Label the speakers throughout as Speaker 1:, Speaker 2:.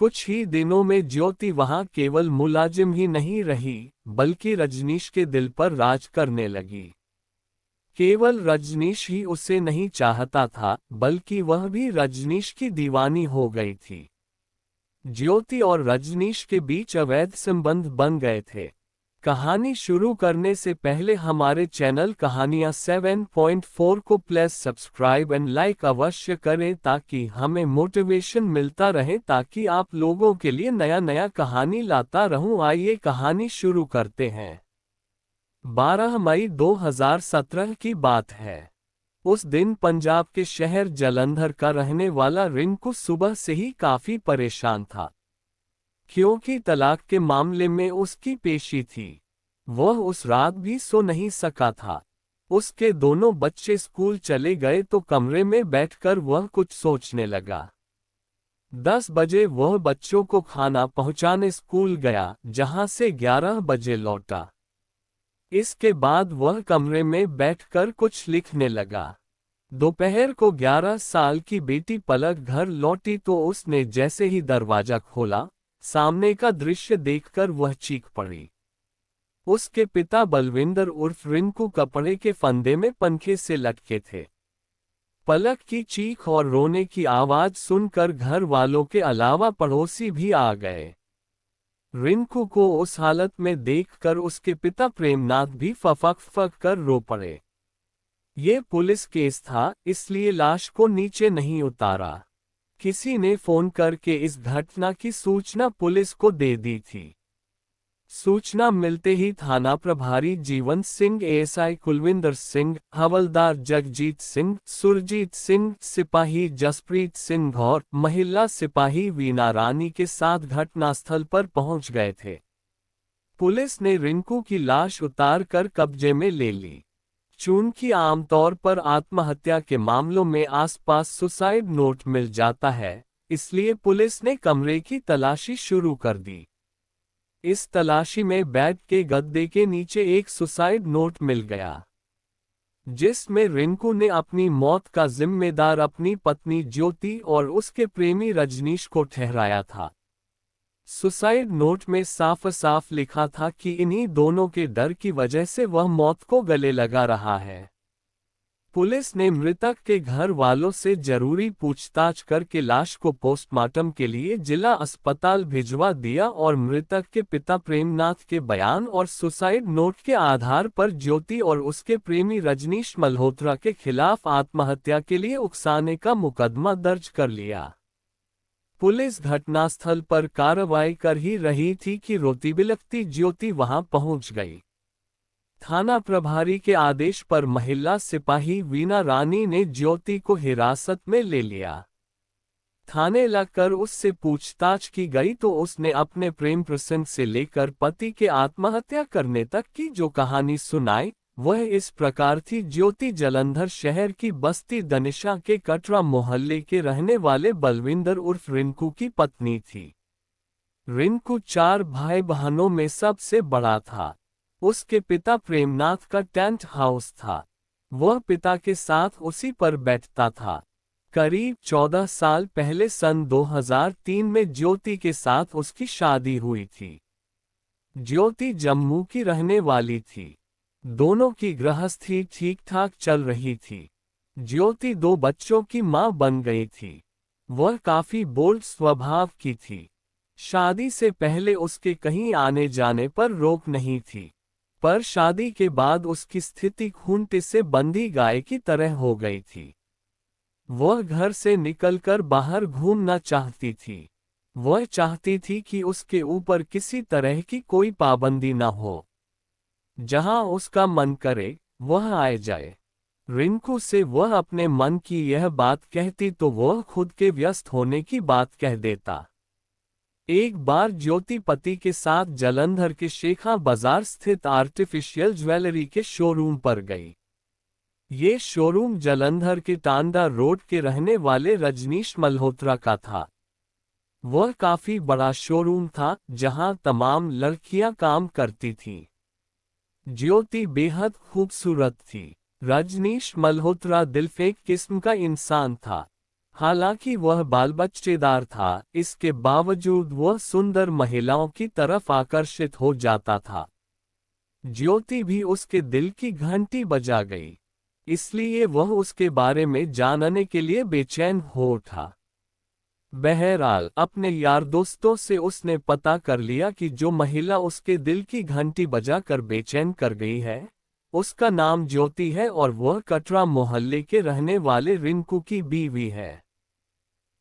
Speaker 1: कुछ ही दिनों में ज्योति वहां केवल मुलाजिम ही नहीं रही, बल्कि रजनीश के दिल पर राज करने लगी। केवल रजनीश ही उसे नहीं चाहता था, बल्कि वह भी रजनीश की दीवानी हो गई थी। ज्योति और रजनीश के बीच अवैध संबंध बन गए थे। कहानी शुरू करने से पहले हमारे चैनल कहानियां 7.4 को प्लीज सब्सक्राइब एंड लाइक अवश्य करें ताकि हमें मोटिवेशन मिलता रहे, ताकि आप लोगों के लिए नया नया कहानी लाता रहूं। आइए कहानी शुरू करते हैं। 12 मई 2017 की बात है। उस दिन पंजाब के शहर जालंधर का रहने वाला रिंकू सुबह से ही काफी परेशान था, क्योंकि तलाक के मामले में उसकी पेशी थी। वह उस रात भी सो नहीं सका था। उसके दोनों बच्चे स्कूल चले गए तो कमरे में बैठकर वह कुछ सोचने लगा। 10 बजे वह बच्चों को खाना पहुंचाने स्कूल गया, जहां से 11 बजे लौटा। इसके बाद वह कमरे में बैठकर कुछ लिखने लगा। दोपहर को 11 साल की बेटी पलक घर लौटी तो उसने जैसे ही दरवाजा खोला, सामने का दृश्य देखकर वह चीख पड़ी। उसके पिता बलविंदर उर्फ रिंकू कपड़े के फंदे में पंखे से लटके थे। पलक की चीख और रोने की आवाज सुनकर घर वालों के अलावा पड़ोसी भी आ गए। रिंकू को उस हालत में देखकर उसके पिता प्रेमनाथ भी फफक कर रो पड़े। ये पुलिस केस था, इसलिए लाश को नीचे नहीं उतारा। किसी ने फोन करके इस घटना की सूचना पुलिस को दे दी थी। सूचना मिलते ही थाना प्रभारी जीवन सिंह, एएसआई कुलविंदर सिंह, हवलदार जगजीत सिंह, सुरजीत सिंह, सिपाही जसप्रीत सिंह और महिला सिपाही वीना रानी के साथ घटनास्थल पर पहुंच गए थे। पुलिस ने रिंकू की लाश उतार कर कब्जे में ले ली। चूंकि आमतौर पर आत्महत्या के मामलों में आसपास सुसाइड नोट मिल जाता है, इसलिए पुलिस ने कमरे की तलाशी शुरू कर दी। इस तलाशी में बेड के गद्दे के नीचे एक सुसाइड नोट मिल गया, जिसमें रिंकू ने अपनी मौत का जिम्मेदार अपनी पत्नी ज्योति और उसके प्रेमी रजनीश को ठहराया था। सुसाइड नोट में साफ साफ लिखा था कि इन्हीं दोनों के डर की वजह से वह मौत को गले लगा रहा है। पुलिस ने मृतक के घर वालों से जरूरी पूछताछ करके लाश को पोस्टमार्टम के लिए जिला अस्पताल भिजवा दिया और मृतक के पिता प्रेमनाथ के बयान और सुसाइड नोट के आधार पर ज्योति और उसके प्रेमी रजनीश मल्होत्रा के खिलाफ आत्महत्या के लिए उकसाने का मुकदमा दर्ज कर लिया। पुलिस घटनास्थल पर कार्रवाई कर ही रही थी कि रोती बिलखती ज्योति वहां पहुंच गई। थाना प्रभारी के आदेश पर महिला सिपाही वीना रानी ने ज्योति को हिरासत में ले लिया। थाने लाकर उससे पूछताछ की गई तो उसने अपने प्रेम प्रसंग से लेकर पति के आत्महत्या करने तक की जो कहानी सुनाई, वह इस प्रकार थी। ज्योति जालंधर शहर की बस्ती दनिशा के कटरा मोहल्ले के रहने वाले बलविंदर उर्फ रिंकू की पत्नी थी। रिंकू 4 भाई बहनों में सबसे बड़ा था। उसके पिता प्रेमनाथ का टेंट हाउस था। वह पिता के साथ उसी पर बैठता था। करीब 14 साल पहले सन 2003 में ज्योति के साथ उसकी शादी हुई थी। ज्योति जम्मू की रहने वाली थी। दोनों की गृहस्थी ठीक ठाक चल रही थी। ज्योति 2 बच्चों की मां बन गई थी। वह काफी बोल्ड स्वभाव की थी। शादी से पहले उसके कहीं आने जाने पर रोक नहीं थी, पर शादी के बाद उसकी स्थिति खूंटे से बंधी गाय की तरह हो गई थी। वह घर से निकलकर बाहर घूमना चाहती थी। वह चाहती थी कि उसके ऊपर किसी तरह की कोई पाबंदी न हो। जहां उसका मन करे वह आए जाए। रिंकू से वह अपने मन की यह बात कहती तो वह खुद के व्यस्त होने की बात कह देता। एक बार ज्योति पति के साथ जालंधर के शेखा बाजार स्थित आर्टिफिशियल ज्वेलरी के शोरूम पर गई। ये शोरूम जालंधर के टांडा रोड के रहने वाले रजनीश मल्होत्रा का था। वह काफी बड़ा शोरूम था, जहां तमाम लड़कियां काम करती थीं। ज्योति बेहद खूबसूरत थी। रजनीश मल्होत्रा दिलफेक किस्म का इंसान था। हालांकि वह बाल बच्चेदार था, इसके बावजूद वह सुंदर महिलाओं की तरफ आकर्षित हो जाता था। ज्योति भी उसके दिल की घंटी बजा गई, इसलिए वह उसके बारे में जानने के लिए बेचैन हो उठा। बहरहाल अपने यार दोस्तों से उसने पता कर लिया कि जो महिला उसके दिल की घंटी बजाकर बेचैन कर गई है, उसका नाम ज्योति है और वह कटरा मोहल्ले के रहने वाले रिंकू की बीवी है।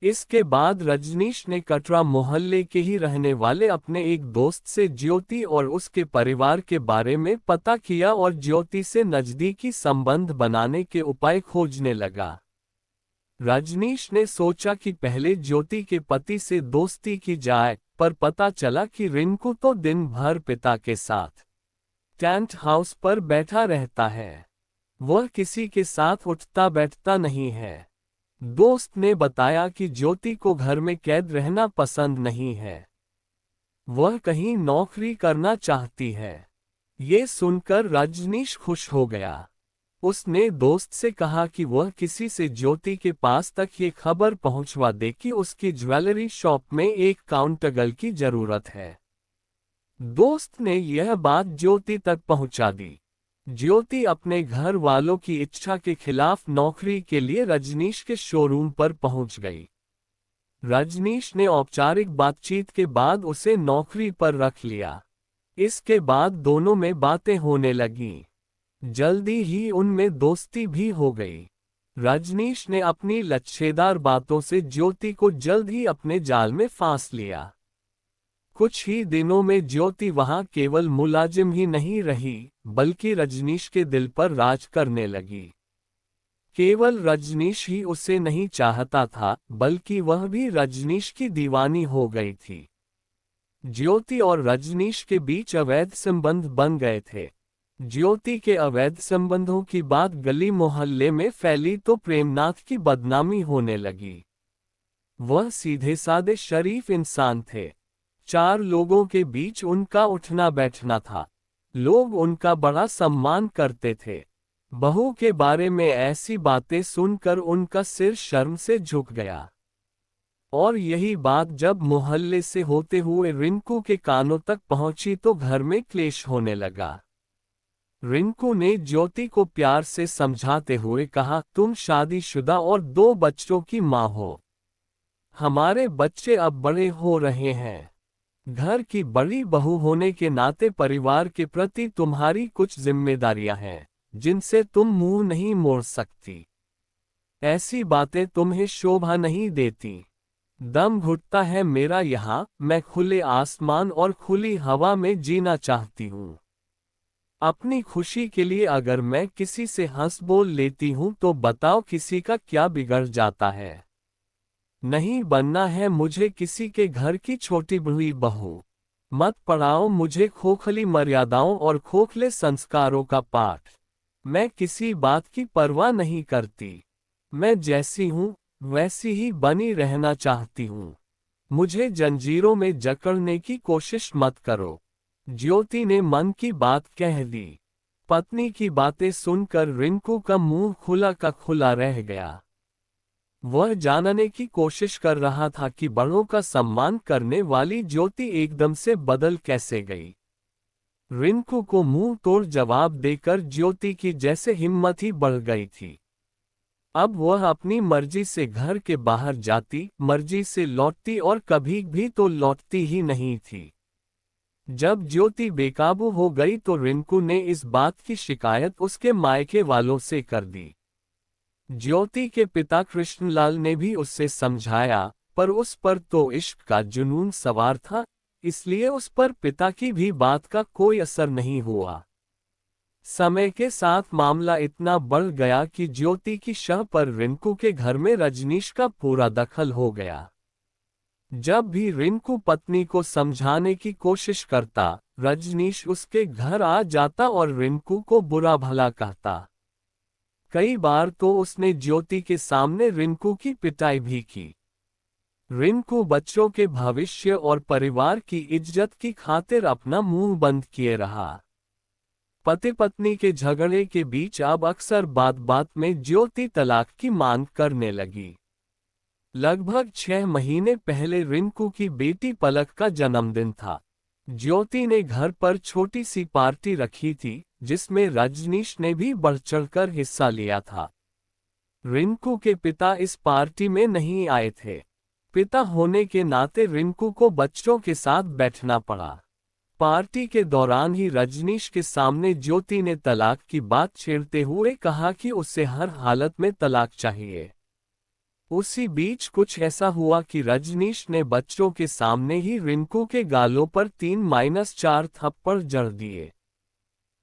Speaker 1: इसके बाद रजनीश ने कटरा मोहल्ले के ही रहने वाले अपने एक दोस्त से ज्योति और उसके परिवार के बारे में पता किया और ज्योति से नजदीकी संबंध बनाने के उपाय खोजने लगा। रजनीश ने सोचा कि पहले ज्योति के पति से दोस्ती की जाए, पर पता चला कि रिंकू तो दिन भर पिता के साथ टेंट हाउस पर बैठा रहता है। वह किसी के साथ उठता बैठता नहीं है। दोस्त ने बताया कि ज्योति को घर में कैद रहना पसंद नहीं है, वह कहीं नौकरी करना चाहती है। ये सुनकर रजनीश खुश हो गया। उसने दोस्त से कहा कि वह किसी से ज्योति के पास तक ये खबर पहुंचवा दे कि उसकी ज्वेलरी शॉप में एक काउंटरगर्ल की जरूरत है। दोस्त ने यह बात ज्योति तक पहुंचा दी। ज्योति अपने घर वालों की इच्छा के खिलाफ नौकरी के लिए रजनीश के शोरूम पर पहुंच गई। रजनीश ने औपचारिक बातचीत के बाद उसे नौकरी पर रख लिया। इसके बाद दोनों में बातें होने लगीं। जल्दी ही उनमें दोस्ती भी हो गई। रजनीश ने अपनी लच्छेदार बातों से ज्योति को जल्द ही अपने जाल में फांस लिया। कुछ ही दिनों में ज्योति वहां केवल मुलाजिम ही नहीं रही, बल्कि रजनीश के दिल पर राज करने लगी। केवल रजनीश ही उसे नहीं चाहता था, बल्कि वह भी रजनीश की दीवानी हो गई थी। ज्योति और रजनीश के बीच अवैध संबंध बन गए थे। ज्योति के अवैध संबंधों की बात गली मोहल्ले में फैली तो प्रेमनाथ की बदनामी होने लगी। वह सीधे सादे शरीफ इंसान थे। 4 लोगों के बीच उनका उठना बैठना था। लोग उनका बड़ा सम्मान करते थे। बहू के बारे में ऐसी बातें सुनकर उनका सिर शर्म से झुक गया। और यही बात जब मोहल्ले से होते हुए रिंकू के कानों तक पहुंची तो घर में क्लेश होने लगा। रिंकू ने ज्योति को प्यार से समझाते हुए कहा, तुम शादीशुदा और 2 बच्चों की माँ हो। हमारे बच्चे अब बड़े हो रहे हैं। घर की बड़ी बहू होने के नाते परिवार के प्रति तुम्हारी कुछ जिम्मेदारियां हैं, जिनसे तुम मुंह नहीं मोड़ सकती। ऐसी बातें तुम्हें शोभा नहीं देती। दम घुटता है मेरा यहाँ, मैं खुले आसमान और खुली हवा में जीना चाहती हूँ। अपनी खुशी के लिए अगर मैं किसी से हंस बोल लेती हूं तो बताओ किसी का क्या बिगड़ जाता है। नहीं बनना है मुझे किसी के घर की छोटी बुरी बहू। मत पढ़ाओ मुझे खोखली मर्यादाओं और खोखले संस्कारों का पाठ। मैं किसी बात की परवाह नहीं करती। मैं जैसी हूं वैसी ही बनी रहना चाहती हूं। मुझे जंजीरों में जकड़ने की कोशिश मत करो। ज्योति ने मन की बात कह दी। पत्नी की बातें सुनकर रिंकू का मुंह खुला का खुला रह गया। वह जानने की कोशिश कर रहा था कि बड़ों का सम्मान करने वाली ज्योति एकदम से बदल कैसे गई। रिंकू को मुंह तोड़ जवाब देकर ज्योति की जैसे हिम्मत ही बढ़ गई थी। अब वह अपनी मर्जी से घर के बाहर जाती, मर्जी से लौटती और कभी भी तो लौटती ही नहीं थी। जब ज्योति बेकाबू हो गई तो रिंकू ने इस बात की शिकायत उसके मायके वालों से कर दी। ज्योति के पिता कृष्णलाल ने भी उससे समझाया, पर उस पर तो इश्क का जुनून सवार था, इसलिए उस पर पिता की भी बात का कोई असर नहीं हुआ। समय के साथ मामला इतना बढ़ गया कि ज्योति की शह पर रिंकू के घर में रजनीश का पूरा दखल हो गया। जब भी रिंकू पत्नी को समझाने की कोशिश करता, रजनीश उसके घर आ जाता और रिंकू को बुरा भला कहता। कई बार तो उसने ज्योति के सामने रिंकू की पिटाई भी की। रिंकू बच्चों के भविष्य और परिवार की इज्जत की खातिर अपना मुंह बंद किए रहा। पति पत्नी के झगड़े के बीच अब अक्सर बात बात में ज्योति तलाक की मांग करने लगी। लगभग 6 महीने पहले रिंकू की बेटी पलक का जन्मदिन था। ज्योति ने घर पर छोटी सी पार्टी रखी थी, जिसमें रजनीश ने भी बढ़ चढ़कर हिस्सा लिया था। रिंकू के पिता इस पार्टी में नहीं आए थे। पिता होने के नाते रिंकू को बच्चों के साथ बैठना पड़ा। पार्टी के दौरान ही रजनीश के सामने ज्योति ने तलाक की बात छेड़ते हुए कहा कि उसे हर हालत में तलाक चाहिए। उसी बीच कुछ ऐसा हुआ कि रजनीश ने बच्चों के सामने ही रिंकू के गालों पर 3-4 थप्पड़ जड़ दिए।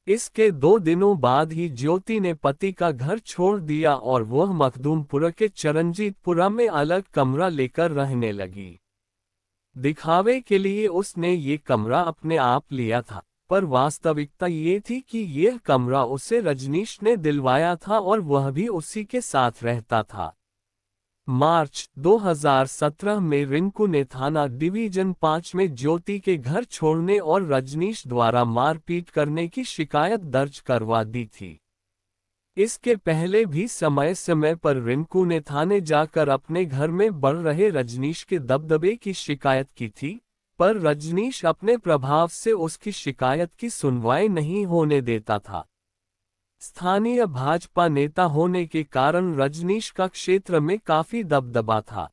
Speaker 1: इसके 2 दिनों बाद ही ज्योति ने पति का घर छोड़ दिया और वह मखदूमपुरा के चरणजीतपुरा में अलग कमरा लेकर रहने लगी। दिखावे के लिए उसने ये कमरा अपने आप लिया था, पर वास्तविकता ये थी कि यह कमरा उसे रजनीश ने दिलवाया था और वह भी उसी के साथ रहता था। मार्च 2017 में रिंकू ने थाना डिवीजन 5 में ज्योति के घर छोड़ने और रजनीश द्वारा मारपीट करने की शिकायत दर्ज करवा दी थी। इसके पहले भी समय समय पर रिंकू ने थाने जाकर अपने घर में बढ़ रहे रजनीश के दबदबे की शिकायत की थी, पर रजनीश अपने प्रभाव से उसकी शिकायत की सुनवाई नहीं होने देता था। स्थानीय भाजपा नेता होने के कारण रजनीश का क्षेत्र में काफी दबदबा था,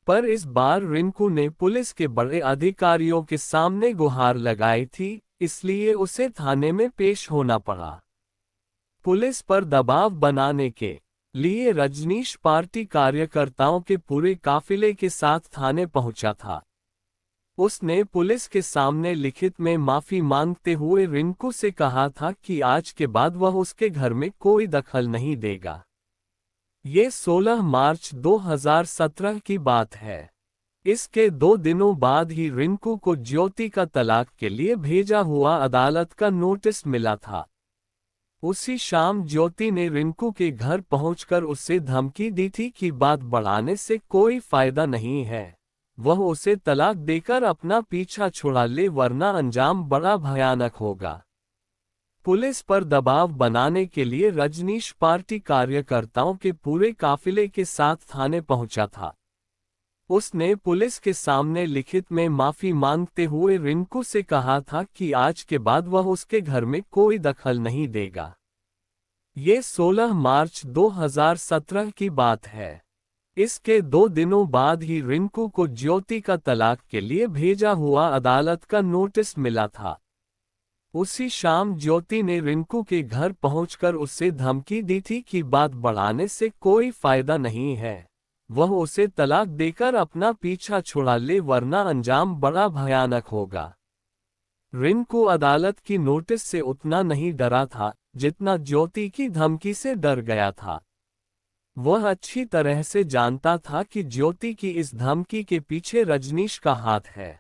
Speaker 1: पर इस बार रिंकू ने पुलिस के बड़े अधिकारियों के सामने गुहार लगाई थी, इसलिए उसे थाने में पेश होना पड़ा। पुलिस पर दबाव बनाने के लिए रजनीश पार्टी कार्यकर्ताओं के पूरे काफिले के साथ थाने पहुंचा था। उसने पुलिस के सामने लिखित में माफी मांगते हुए रिंकू से कहा था कि आज के बाद वह उसके घर में कोई दखल नहीं देगा। ये 16 मार्च 2017 की बात है। इसके 2 दिनों बाद ही रिंकू को ज्योति का तलाक के लिए भेजा हुआ अदालत का नोटिस मिला था। उसी शाम ज्योति ने रिंकू के घर पहुंचकर उससे धमकी दी थी कि बात बढ़ाने से कोई फायदा नहीं है, वह उसे तलाक देकर अपना पीछा छुड़ा ले वरना अंजाम बड़ा भयानक होगा। पुलिस पर दबाव बनाने के लिए रजनीश पार्टी कार्यकर्ताओं के पूरे काफिले के साथ थाने पहुंचा था। उसने पुलिस के सामने लिखित में माफी मांगते हुए रिंकू से कहा था कि आज के बाद वह उसके घर में कोई दखल नहीं देगा। ये 16 मार्च 2017 की बात है। इसके 2 दिनों बाद ही रिंकू को ज्योति का तलाक के लिए भेजा हुआ अदालत का नोटिस मिला था। उसी शाम ज्योति ने रिंकू के घर पहुंचकर उससे धमकी दी थी कि बात बढ़ाने से कोई फायदा नहीं है, वह उसे तलाक देकर अपना पीछा छुड़ा ले वरना अंजाम बड़ा भयानक होगा। रिंकू अदालत की नोटिस से उतना नहीं डरा था जितना ज्योति की धमकी से डर गया था। वह अच्छी तरह से जानता था कि ज्योति की इस धमकी के पीछे रजनीश का हाथ है।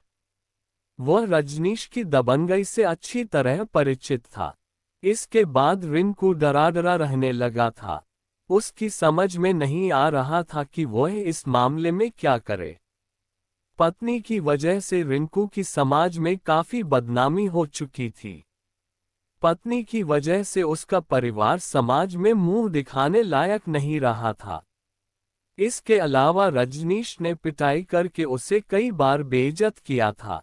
Speaker 1: वह रजनीश की दबंगई से अच्छी तरह परिचित था। इसके बाद रिंकू डरा डरा रहने लगा था। उसकी समझ में नहीं आ रहा था कि वह इस मामले में क्या करे। पत्नी की वजह से रिंकू की समाज में काफी बदनामी हो चुकी थी। पत्नी की वजह से उसका परिवार समाज में मुंह दिखाने लायक नहीं रहा था। इसके अलावा रजनीश ने पिटाई करके उसे कई बार बेइज्जत किया था।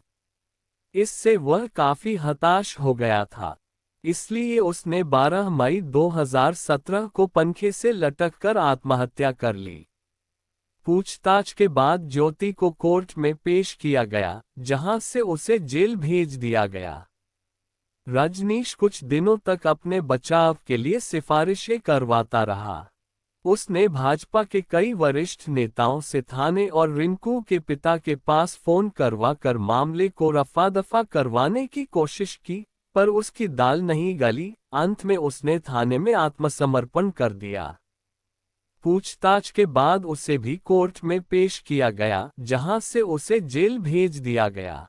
Speaker 1: इससे वह काफी हताश हो गया था। इसलिए उसने 12 मई 2017 को पंखे से लटककर आत्महत्या कर ली। पूछताछ के बाद ज्योति को कोर्ट में पेश किया गया, जहां से उसे जेल भेज दिया गया। रजनीश कुछ दिनों तक अपने बचाव के लिए सिफारिशें करवाता रहा। उसने भाजपा के कई वरिष्ठ नेताओं से थाने और रिंकू के पिता के पास फोन करवाकर मामले को रफा-दफा करवाने की कोशिश की, पर उसकी दाल नहीं गली। अंत में उसने थाने में आत्मसमर्पण कर दिया। पूछताछ के बाद उसे भी कोर्ट में पेश किया गया, जहां से उसे जेल भेज दिया गया।